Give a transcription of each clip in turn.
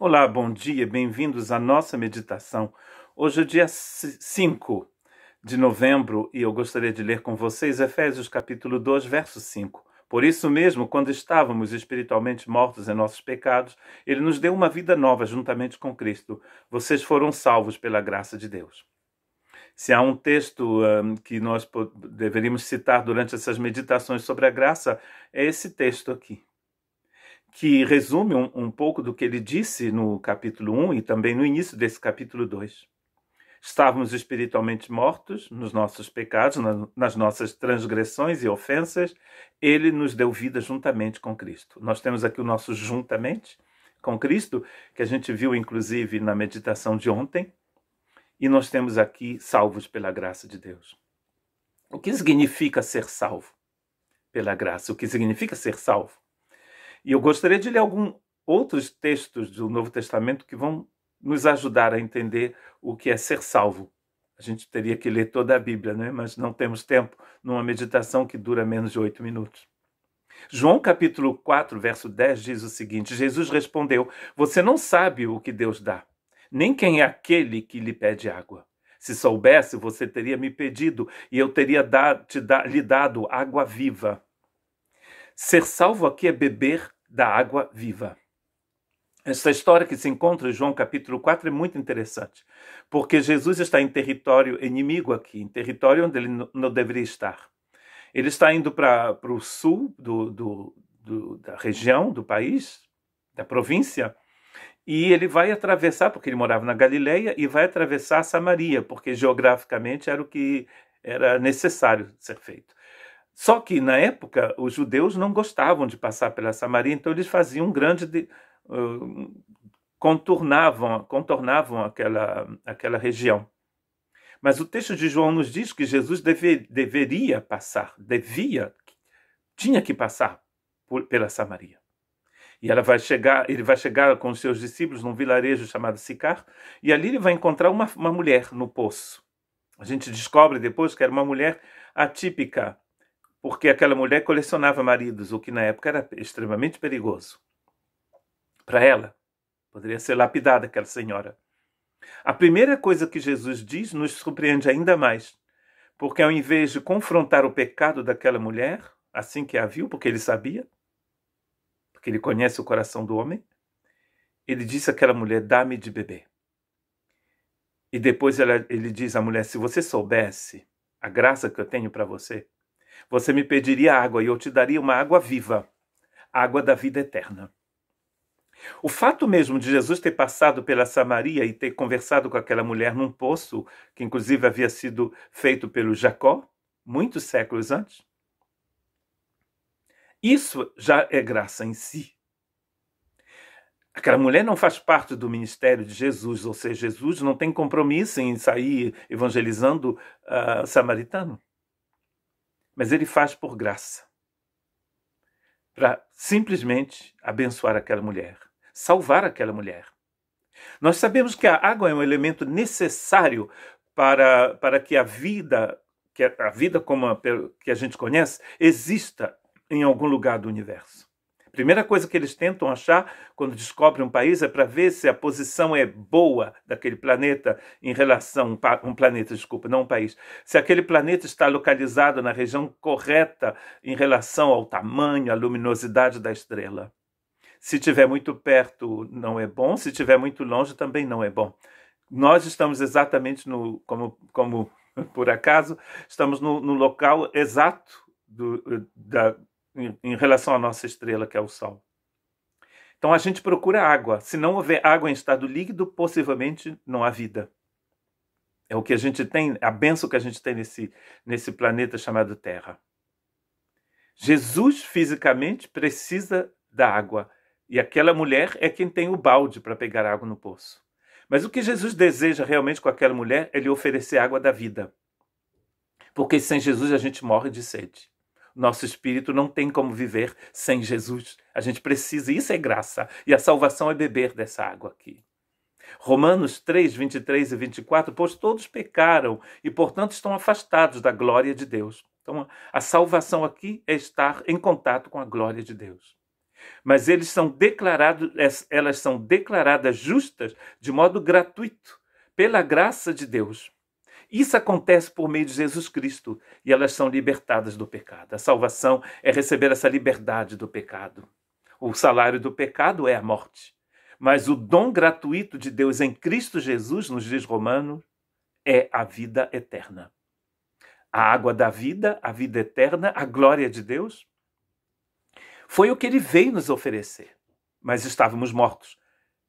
Olá, bom dia, bem-vindos à nossa meditação. Hoje é dia 5 de novembro e eu gostaria de ler com vocês Efésios capítulo 2, verso 5. Por isso mesmo, quando estávamos espiritualmente mortos em nossos pecados, Ele nos deu uma vida nova juntamente com Cristo. Vocês foram salvos pela graça de Deus. Se há um texto que nós deveríamos citar durante essas meditações sobre a graça, é esse texto aqui, que resume um pouco do que ele disse no capítulo 1 e também no início desse capítulo 2. Estávamos espiritualmente mortos nos nossos pecados, nas nossas transgressões e ofensas. Ele nos deu vida juntamente com Cristo. Nós temos aqui o nosso juntamente com Cristo, que a gente viu inclusive na meditação de ontem, e nós temos aqui salvos pela graça de Deus. O que significa ser salvo pela graça? O que significa ser salvo? E eu gostaria de ler alguns outros textos do Novo Testamento que vão nos ajudar a entender o que é ser salvo. A gente teria que ler toda a Bíblia, né? Mas não temos tempo numa meditação que dura menos de 8 minutos. João capítulo 4, verso 10 diz o seguinte: Jesus respondeu: Você não sabe o que Deus dá, nem quem é aquele que lhe pede água. Se soubesse, você teria me pedido e eu teria lhe dado água viva. Ser salvo aqui é beber da água viva. Essa história que se encontra em João capítulo 4 é muito interessante, porque Jesus está em território inimigo aqui, em território onde ele não deveria estar. Ele está indo para o sul da região, do país, da província, e ele vai atravessar, porque ele morava na Galileia, e vai atravessar Samaria, porque geograficamente era o que era necessário ser feito. Só que, na época, os judeus não gostavam de passar pela Samaria, então eles faziam um grande... contornavam aquela região. Mas o texto de João nos diz que Jesus deveria passar, tinha que passar pela Samaria. E ele vai chegar com os seus discípulos num vilarejo chamado Sicar, e ali ele vai encontrar uma mulher no poço. A gente descobre depois que era uma mulher atípica, porque aquela mulher colecionava maridos, o que na época era extremamente perigoso. Para ela, poderia ser lapidada aquela senhora. A primeira coisa que Jesus diz nos surpreende ainda mais, porque ao invés de confrontar o pecado daquela mulher, assim que a viu, porque ele sabia, porque ele conhece o coração do homem, ele disse àquela mulher: dá-me de beber. E depois ele diz à mulher: se você soubesse a graça que eu tenho para você, você me pediria água e eu te daria uma água viva, água da vida eterna. O fato mesmo de Jesus ter passado pela Samaria e ter conversado com aquela mulher num poço, que inclusive havia sido feito pelo Jacó, muitos séculos antes, isso já é graça em si. Aquela mulher não faz parte do ministério de Jesus, ou seja, Jesus não tem compromisso em sair evangelizando samaritano. Mas ele faz por graça, para simplesmente abençoar aquela mulher, salvar aquela mulher. Nós sabemos que a água é um elemento necessário para que a vida como que a gente conhece, exista em algum lugar do universo. A primeira coisa que eles tentam achar quando descobrem um país é para ver se a posição é boa daquele planeta em relação um planeta, desculpa, não um país. Se aquele planeta está localizado na região correta em relação ao tamanho, à luminosidade da estrela. Se estiver muito perto, não é bom. Se estiver muito longe, também não é bom. Nós estamos exatamente como por acaso, estamos no local exato em relação à nossa estrela, que é o Sol. Então a gente procura água. Se não houver água em estado líquido, possivelmente não há vida. É o que a gente tem, a bênção que a gente tem nesse planeta chamado Terra. Jesus fisicamente precisa da água. E aquela mulher é quem tem o balde para pegar água no poço. Mas o que Jesus deseja realmente com aquela mulher é lhe oferecer água da vida. Porque sem Jesus a gente morre de sede. Nosso espírito não tem como viver sem Jesus. A gente precisa, isso é graça. E a salvação é beber dessa água aqui. Romanos 3, 23 e 24, pois todos pecaram e, portanto, estão afastados da glória de Deus. Então, a salvação aqui é estar em contato com a glória de Deus. mas elas são declaradas justas de modo gratuito, pela graça de Deus. Isso acontece por meio de Jesus Cristo e elas são libertadas do pecado. A salvação é receber essa liberdade do pecado. O salário do pecado é a morte, mas o dom gratuito de Deus em Cristo Jesus, nos diz Romanos, é a vida eterna. A água da vida, a vida eterna, a glória de Deus, foi o que ele veio nos oferecer, mas estávamos mortos.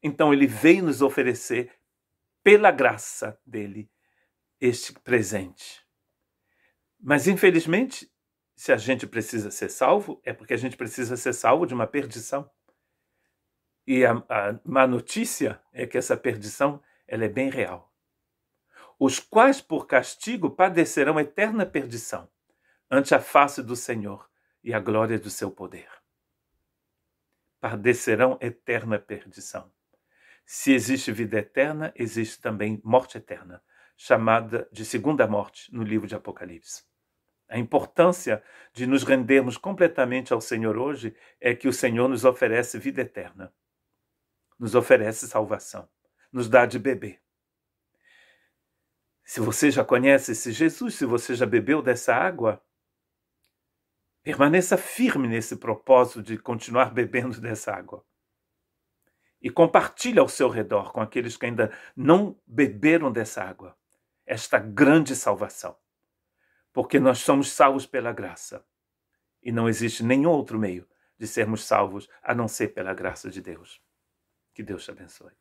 Então ele veio nos oferecer, pela graça dele, este presente. Mas, infelizmente, se a gente precisa ser salvo, é porque a gente precisa ser salvo de uma perdição. E a má notícia é que essa perdição ela é bem real. Os quais, por castigo, padecerão eterna perdição, ante a face do Senhor e a glória do seu poder. Padecerão eterna perdição. Se existe vida eterna, existe também morte eterna, chamada de segunda morte no livro de Apocalipse. A importância de nos rendermos completamente ao Senhor hoje é que o Senhor nos oferece vida eterna, nos oferece salvação, nos dá de beber. Se você já conhece esse Jesus, se você já bebeu dessa água, permaneça firme nesse propósito de continuar bebendo dessa água. E compartilhe ao seu redor com aqueles que ainda não beberam dessa água esta grande salvação. Porque nós somos salvos pela graça. E não existe nenhum outro meio de sermos salvos a não ser pela graça de Deus. Que Deus te abençoe.